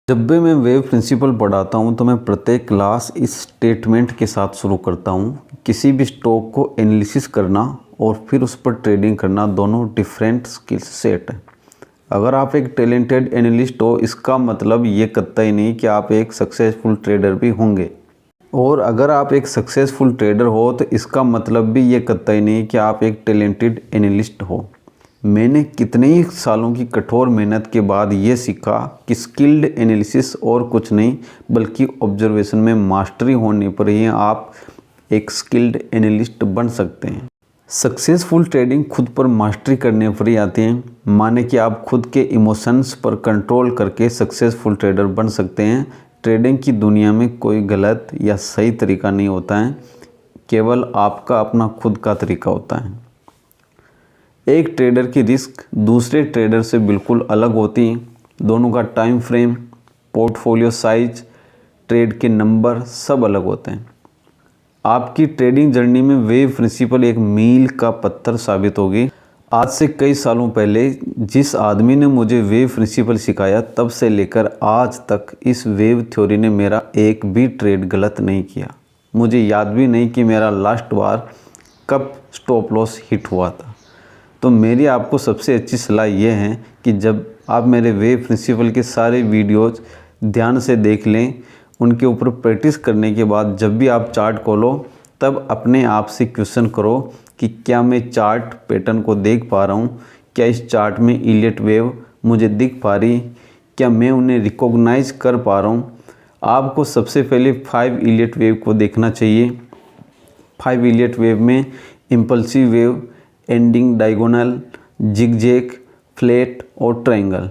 जब भी मैं वेव प्रिंसिपल पढ़ाता हूँ तो मैं प्रत्येक क्लास इस स्टेटमेंट के साथ शुरू करता हूँ। किसी भी स्टॉक को एनालिसिस करना और फिर उस पर ट्रेडिंग करना दोनों डिफरेंट स्किल सेट हैं। अगर आप एक टैलेंटेड एनालिस्ट हो इसका मतलब ये कतई नहीं कि आप एक सक्सेसफुल ट्रेडर भी होंगे, और अगर आप एक सक्सेसफुल ट्रेडर हो तो इसका मतलब भी ये कतई नहीं कि आप एक टैलेंटेड एनालिस्ट हो। मैंने कितने ही सालों की कठोर मेहनत के बाद ये सीखा कि स्किल्ड एनालिसिस और कुछ नहीं बल्कि ऑब्जर्वेशन में मास्टरी होने पर ही आप एक स्किल्ड एनालिस्ट बन सकते हैं। सक्सेसफुल ट्रेडिंग खुद पर मास्टरी करने पर ही आती है। माने कि आप खुद के इमोशंस पर कंट्रोल करके सक्सेसफुल ट्रेडर बन सकते हैं। ट्रेडिंग की दुनिया में कोई गलत या सही तरीका नहीं होता है, केवल आपका अपना खुद का तरीका होता है। एक ट्रेडर की रिस्क दूसरे ट्रेडर से बिल्कुल अलग होती है। दोनों का time frame, portfolio size, trade के नंबर सब अलग होते हैं। आपकी ट्रेडिंग जर्नी में वेव प्रिंसिपल एक मील का पत्थर साबित होगी। आज से कई सालों पहले जिस आदमी ने मुझे वेव प्रिंसिपल सिखाया, तब से लेकर आज तक इस वेव थ्योरी ने मेरा एक भी ट्रेड गलत नहीं किया। मुझे याद भी नहीं कि मेरा लास्ट बार कब स्टॉप लॉस हिट हुआ था। तो मेरी आपको सबसे अच्छी सलाह यह है कि जब आप मेरे वेव प्रिंसिपल के सारे वीडियोज़ ध्यान से देख लें, उनके ऊपर प्रैक्टिस करने के बाद जब भी आप चार्ट खोलो तब अपने आप से क्वेश्चन करो कि क्या मैं चार्ट पैटर्न को देख पा रहा हूँ, क्या इस चार्ट में इलियट वेव मुझे दिख पा रही, क्या मैं उन्हें रिकॉग्नाइज कर पा रहा हूँ। आपको सबसे पहले 5 इलियट वेव को देखना चाहिए। 5 इलियट वेव में impulsive wave, ending diagonal, zigzag, flat और ट्रायंगल,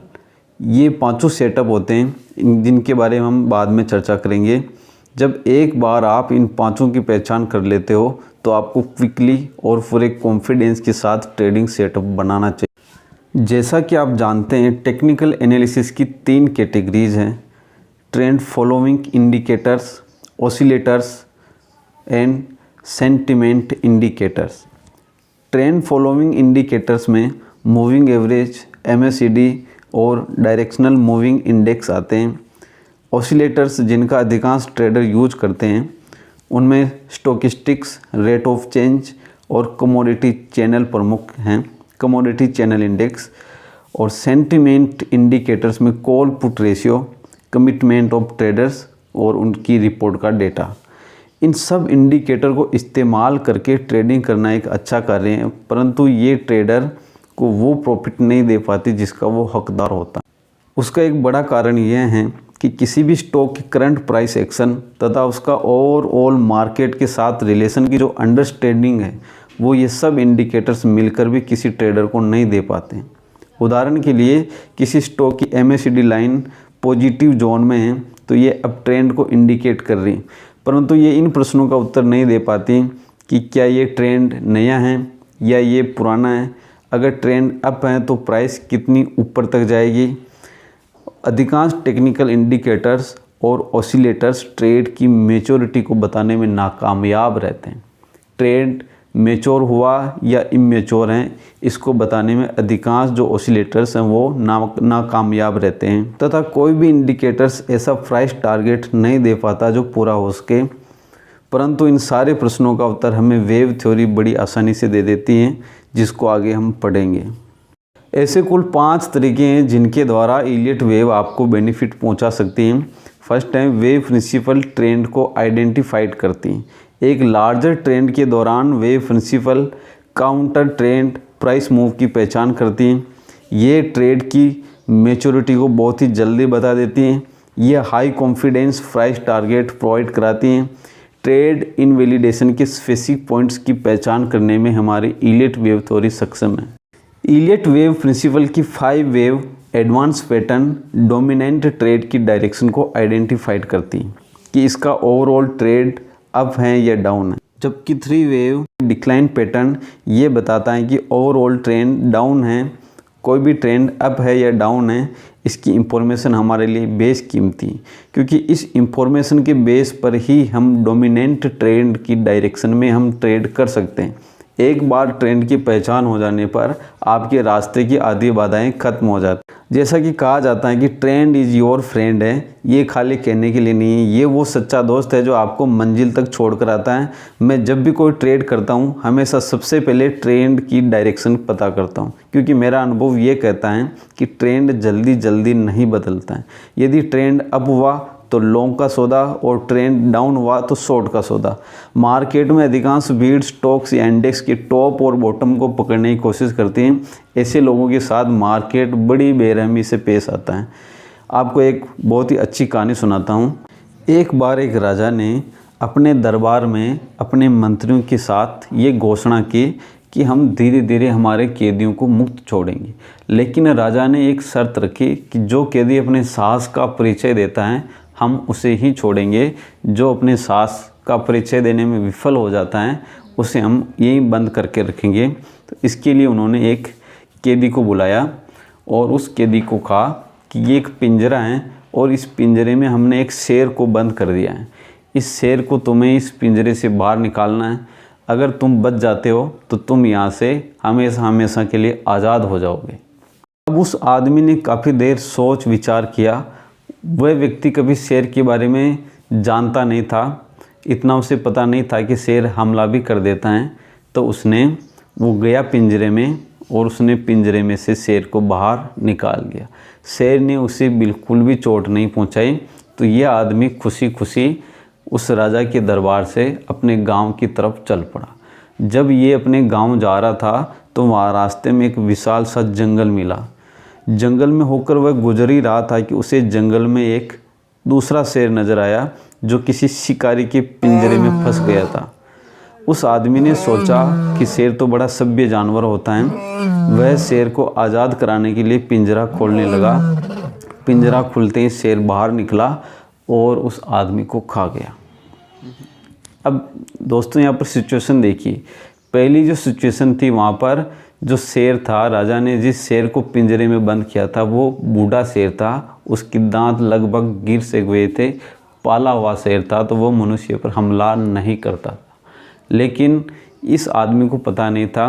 ये पांचों सेटअप होते हैं जिनके बारे में हम बाद में चर्चा करेंगे। जब एक बार आप इन पांचों की पहचान कर लेते हो तो आपको क्विकली और पूरे कॉन्फिडेंस के साथ ट्रेडिंग सेटअप बनाना चाहिए। जैसा कि आप जानते हैं, टेक्निकल एनालिसिस की 3 कैटेगरीज हैं: trend following indicators, oscillators and sentiment indicators. Trend following indicators में मूविंग एवरेज, MACD और डायरेक्शनल मूविंग इंडेक्स आते हैं। ऑसिलेटर्स जिनका अधिकांश ट्रेडर यूज करते हैं उनमें स्टोकिस्टिक्स, रेट ऑफ चेंज और कमोडिटी चैनल प्रमुख हैं, कमोडिटी चैनल इंडेक्स। और सेंटिमेंट इंडिकेटर्स में call put ratio, commitment of traders और उनकी रिपोर्ट का डेटा। इन सब इंडिकेटर को इस्तेमाल करके ट्रेडिंग करना एक अच्छा कार्य है, परंतु ये ट्रेडर को वो प्रॉफिट नहीं दे पाती जिसका वो हकदार होता। उसका एक बड़ा कारण यह है कि किसी भी स्टॉक की करंट प्राइस एक्शन तथा उसका ओवरऑल मार्केट के साथ रिलेशन की जो अंडरस्टैंडिंग है, वो ये सब इंडिकेटर्स मिलकर भी किसी ट्रेडर को नहीं दे पाते। उदाहरण के लिए, किसी स्टॉक की MACD लाइन पॉजिटिव जोन में है तो ये अप ट्रेंड को इंडिकेट कर रही, परंतु ये इन प्रश्नों का उत्तर नहीं दे पाती कि क्या ये ट्रेंड नया है या ये पुराना है। अगर ट्रेंड अप है तो प्राइस कितनी ऊपर तक जाएगी। अधिकांश टेक्निकल इंडिकेटर्स और ऑसिलेटर्स ट्रेड की मैच्योरिटी को बताने में नाकामयाब रहते हैं। ट्रेड मैच्योर हुआ या इमेच्योर हैं, इसको बताने में अधिकांश जो ऑसिलेटर्स हैं वो नाकामयाब रहते हैं। तथा कोई भी इंडिकेटर्स ऐसा प्राइस टारगेट नहीं दे पाता जो पूरा हो सके। परंतु इन सारे प्रश्नों का उत्तर हमें वेव थ्योरी बड़ी आसानी से दे देती है, जिसको आगे हम पढ़ेंगे। ऐसे कुल 5 तरीके हैं जिनके द्वारा इलियट वेव आपको बेनिफिट पहुंचा सकती हैं। First time, wave principal trend को आइडेंटिफाइड करती हैं। एक लार्जर ट्रेंड के दौरान wave principal counter trend price move की पहचान करती हैं। ये ट्रेड की मैच्योरिटी को बहुत ही जल्दी बता देती हैं। ये high confidence price target provide कराती हैं। ट्रेड इनवैलिडेशन के स्पेसिफिक पॉइंट्स की पहचान करने में हमारी इलियट वेव थ्योरी सक्षम है। इलियट वेव प्रिंसिपल की 5 wave advance pattern dominant trade की डायरेक्शन को आइडेंटिफाइड करती हैं कि इसका ओवरऑल ट्रेड अप है या डाउन है, जबकि 3 वेव डिक्लाइन पैटर्न ये बताता है कि ओवरऑल ट्रेंड डाउन है। कोई भी ट्रेंड अप है या डाउन है, इसकी इंफॉर्मेशन हमारे लिए बेस कीमती है, क्योंकि इस इंफॉर्मेशन के बेस पर ही हम डोमिनेंट ट्रेंड की डायरेक्शन में हम ट्रेड कर सकते हैं। एक बार ट्रेंड की पहचान हो जाने पर आपके रास्ते की आधी बाधाएं खत्म हो जाती। जैसा कि कहा जाता है कि ट्रेंड इज़ योर फ्रेंड है, ये खाली कहने के लिए नहीं है, ये वो सच्चा दोस्त है जो आपको मंजिल तक छोड़ कर आता है। मैं जब भी कोई ट्रेड करता हूँ हमेशा सबसे पहले ट्रेंड की डायरेक्शन पता करता हूँ, क्योंकि मेरा अनुभव ये कहता है कि ट्रेंड जल्दी जल्दी नहीं बदलता है। यदि ट्रेंड अप हुआ तो लॉन्ग का सौदा और ट्रेंड डाउन हुआ तो शॉर्ट का सौदा। मार्केट में अधिकांश भीड़ स्टॉक्स या इंडेक्स के टॉप और बॉटम को पकड़ने की कोशिश करती हैं। ऐसे लोगों के साथ मार्केट बड़ी बेरहमी से पेश आता है। आपको एक बहुत ही अच्छी कहानी सुनाता हूँ। एक बार एक राजा ने अपने दरबार में अपने मंत्रियों के साथ ये घोषणा की कि हम धीरे धीरे हमारे कैदियों को मुक्त छोड़ेंगे, लेकिन राजा ने एक शर्त रखी कि जो कैदी अपने साहस का परिचय देता है हम उसे ही छोड़ेंगे, जो अपने साहस का परिचय देने में विफल हो जाता है उसे हम यहीं बंद करके रखेंगे। तो इसके लिए उन्होंने एक कैदी को बुलाया और उस कैदी को कहा कि ये एक पिंजरा है और इस पिंजरे में हमने एक शेर को बंद कर दिया है। इस शेर को तुम्हें इस पिंजरे से बाहर निकालना है। अगर तुम बच जाते हो तो तुम यहाँ से हमेशा हमेशा के लिए आज़ाद हो जाओगे। अब उस आदमी ने काफ़ी देर सोच विचार किया। वह व्यक्ति कभी शेर के बारे में जानता नहीं था, इतना उसे पता नहीं था कि शेर हमला भी कर देता है। तो वो गया पिंजरे में और उसने पिंजरे में से शेर को बाहर निकाल लिया। शेर ने उसे बिल्कुल भी चोट नहीं पहुंचाई। तो यह आदमी खुशी खुशी उस राजा के दरबार से अपने गांव की तरफ चल पड़ा। जब ये अपने गांव जा रहा था तो वहाँ रास्ते में एक विशाल सा जंगल मिला। जंगल में होकर वह गुजर ही रहा था कि उसे जंगल में एक दूसरा शेर नज़र आया जो किसी शिकारी के पिंजरे में फंस गया था। उस आदमी ने सोचा कि शेर तो बड़ा सभ्य जानवर होता है। वह शेर को आज़ाद कराने के लिए पिंजरा खोलने लगा। पिंजरा खुलते ही शेर बाहर निकला और उस आदमी को खा गया। अब दोस्तों यहाँ पर सिचुएशन देखिए। पहली जो सिचुएशन थी वहाँ पर जो शेर था, राजा ने जिस शेर को पिंजरे में बंद किया था वो बूढ़ा शेर था। उसके दांत लगभग गिर से गए थे। पाला हुआ शेर था तो वो मनुष्य पर हमला नहीं करता था। लेकिन इस आदमी को पता नहीं था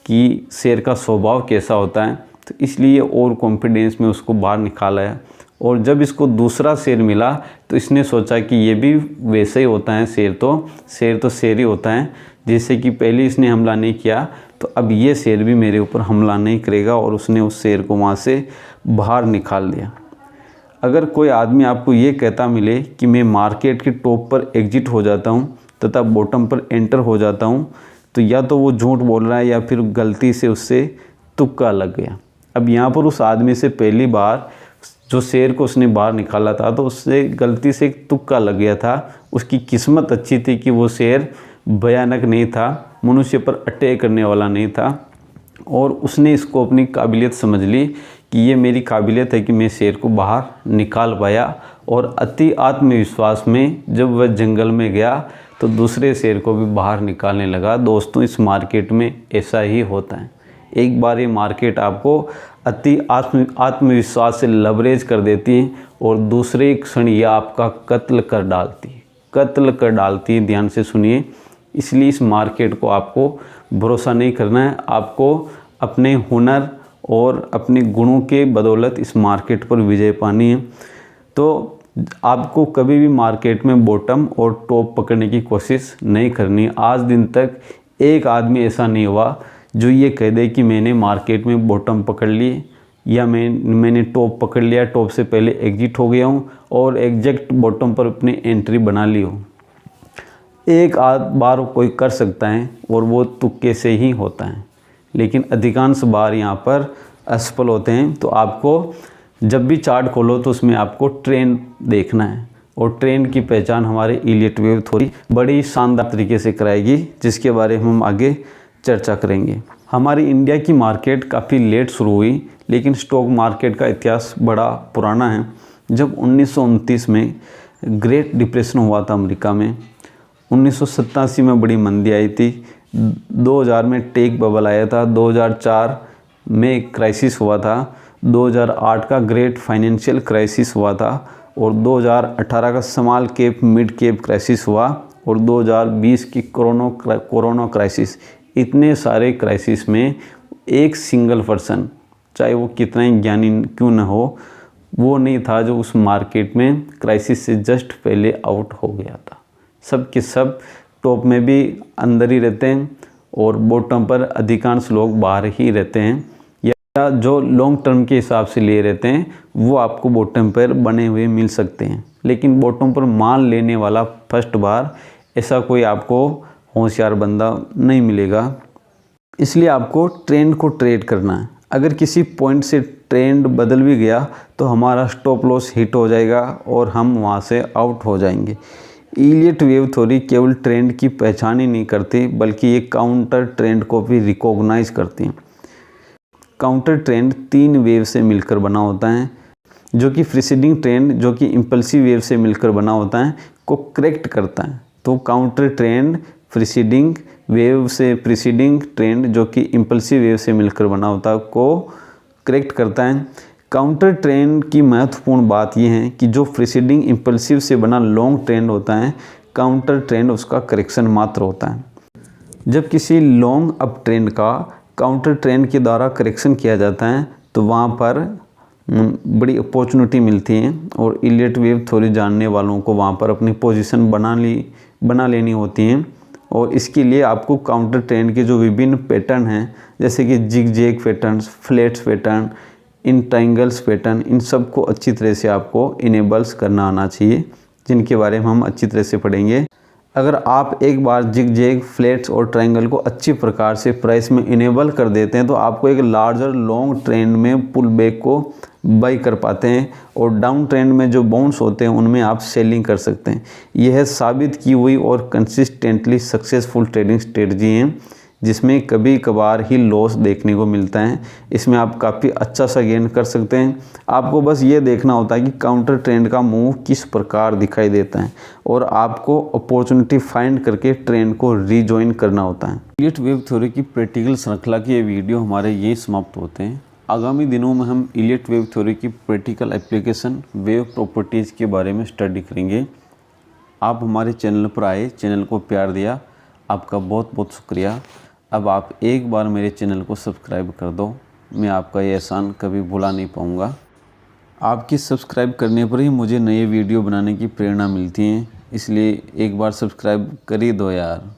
कि शेर का स्वभाव कैसा होता है, तो इसलिए और कॉन्फिडेंस में उसको बाहर निकाला। और जब इसको दूसरा शेर मिला तो इसने सोचा कि ये भी वैसे ही होता है, शेर तो शेर ही होता है। जैसे कि पहले इसने हमला नहीं किया तो अब ये शेर भी मेरे ऊपर हमला नहीं करेगा, और उसने उस शेर को वहाँ से बाहर निकाल दिया। अगर कोई आदमी आपको ये कहता मिले कि मैं मार्केट के टॉप पर एग्जिट हो जाता हूँ तथा बॉटम पर एंटर हो जाता हूँ, तो या तो वो झूठ बोल रहा है या फिर गलती से उससे तुक्का लग गया। अब यहाँ पर उस आदमी से पहली बार जो शेर को उसने बाहर निकाला था तो उससे गलती से एक तुक्का लग गया था। उसकी किस्मत अच्छी थी कि वो शेर भयानक नहीं था, मनुष्य पर अटैक करने वाला नहीं था, और उसने इसको अपनी काबिलियत समझ ली कि ये मेरी काबिलियत है कि मैं शेर को बाहर निकाल पाया। और अति आत्मविश्वास में जब वह जंगल में गया तो दूसरे शेर को भी बाहर निकालने लगा। दोस्तों इस मार्केट में ऐसा ही होता है। एक बार ये मार्केट आपको अति आत्मविश्वास से लवरेज कर देती है और दूसरे क्षण यह आपका कत्ल कर डालती है। ध्यान से सुनिए। इसलिए इस मार्केट को आपको भरोसा नहीं करना है। आपको अपने हुनर और अपने गुणों के बदौलत इस मार्केट पर विजय पानी है। तो आपको कभी भी मार्केट में बॉटम और टॉप पकड़ने की कोशिश नहीं करनी। आज दिन तक एक आदमी ऐसा नहीं हुआ जो ये कह दे कि मैंने मार्केट में बॉटम पकड़ ली या मैंने टॉप पकड़ लिया, टॉप से पहले एग्जिट हो गया हूँ और एग्जैक्ट बॉटम पर अपनी एंट्री बना ली हो। एक आध बार कोई कर सकता है और वो तुक्के से ही होता है, लेकिन अधिकांश बार यहाँ पर असफल होते हैं। तो आपको जब भी चार्ट खोलो तो उसमें आपको ट्रेंड देखना है, और ट्रेंड की पहचान हमारे इलियट वेव थ्योरी बड़ी शानदार तरीके से कराएगी, जिसके बारे में हम आगे चर्चा करेंगे। हमारी इंडिया की मार्केट काफ़ी लेट शुरू हुई, लेकिन स्टॉक मार्केट का इतिहास बड़ा पुराना है। जब 1929 में ग्रेट डिप्रेशन हुआ था अमेरिका में, 1987 में बड़ी मंदी आई थी, 2000 में टेक बबल आया था, 2004 में क्राइसिस हुआ था, 2008 का ग्रेट फाइनेंशियल क्राइसिस हुआ था, और 2018 का small cap mid cap crisis हुआ, और 2020 की कोरोना क्राइसिस। इतने सारे क्राइसिस में एक सिंगल पर्सन चाहे वो कितना ही ज्ञानी क्यों न हो, वो नहीं था जो उस मार्केट में क्राइसिस से जस्ट पहले आउट हो गया था। सब के सब टॉप में भी अंदर ही रहते हैं और बॉटम पर अधिकांश लोग बाहर ही रहते हैं, या जो लॉन्ग टर्म के हिसाब से लिए रहते हैं वो आपको बॉटम पर बने हुए मिल सकते हैं। लेकिन बॉटम पर माल लेने वाला फर्स्ट बार ऐसा कोई आपको होशियार बंदा नहीं मिलेगा। इसलिए आपको ट्रेंड को ट्रेड करना है। अगर किसी पॉइंट से ट्रेंड बदल भी गया तो हमारा स्टॉप लॉस हिट हो जाएगा और हम वहाँ से आउट हो जाएंगे। इलियट वेव थ्योरी केवल ट्रेंड की पहचान ही नहीं करती बल्कि ये काउंटर ट्रेंड को भी रिकॉग्नाइज करती है। काउंटर ट्रेंड 3 वेव से मिलकर बना होता है, जो कि प्रीसीडिंग ट्रेंड जो कि इम्पल्सिव वेव से मिलकर बना होता है को करेक्ट करता है। तो काउंटर ट्रेंड प्रीसीडिंग वेव से प्रीसीडिंग ट्रेंड जो कि इम्पल्सिव वेव से मिलकर बना होता है को करेक्ट करता है। काउंटर ट्रेंड की महत्वपूर्ण बात यह है कि जो प्रीसीडिंग इम्पल्सिव से बना लॉन्ग ट्रेंड होता है, काउंटर ट्रेंड उसका करेक्शन मात्र होता है। जब किसी लॉन्ग अप ट्रेंड का काउंटर ट्रेंड के द्वारा करेक्शन किया जाता है तो वहाँ पर बड़ी अपॉर्चुनिटी मिलती है और इलियट वेव थ्योरी जानने वालों को वहाँ पर अपनी पोजीशन बना लेनी होती है। और इसके लिए आपको काउंटर ट्रेंड के जो विभिन्न पैटर्न हैं, जैसे कि zigzag pattern, flats pattern, इन ट्रायंगल्स पैटर्न, इन सब को अच्छी तरह से आपको इनेबल्स करना आना चाहिए, जिनके बारे में हम अच्छी तरह से पढ़ेंगे। अगर आप एक बार जिग जैग, फ्लैट्स और ट्रायंगल को अच्छी प्रकार से प्राइस में इनेबल कर देते हैं तो आपको एक लार्जर लॉन्ग ट्रेंड में पुल बैक को बाई कर पाते हैं और डाउन ट्रेंड में जो बाउंस होते हैं उनमें आप सेलिंग कर सकते हैं। यह साबित की हुई और कंसिस्टेंटली सक्सेसफुल ट्रेडिंग स्ट्रेटजी है जिसमें कभी कभार ही लॉस देखने को मिलता है। इसमें आप काफ़ी अच्छा सा गेन कर सकते हैं। आपको बस ये देखना होता है कि काउंटर ट्रेंड का मूव किस प्रकार दिखाई देता है और आपको अपॉर्चुनिटी फाइंड करके ट्रेंड को रीजॉइन करना होता है। इलियट वेव थ्योरी की प्रैक्टिकल श्रृंखला के ये वीडियो हमारे ये समाप्त होते हैं। आगामी दिनों में हम इलियट वेव थ्योरी की प्रैक्टिकल एप्लीकेशन, वेव प्रॉपर्टीज़ के बारे में स्टडी करेंगे। आप हमारे चैनल पर आए, चैनल को प्यार दिया, आपका बहुत बहुत शुक्रिया। अब आप एक बार मेरे चैनल को सब्सक्राइब कर दो, मैं आपका ये एहसान कभी भुला नहीं पाऊँगा। आपकी सब्सक्राइब करने पर ही मुझे नए वीडियो बनाने की प्रेरणा मिलती है, इसलिए एक बार सब्सक्राइब कर ही दो यार।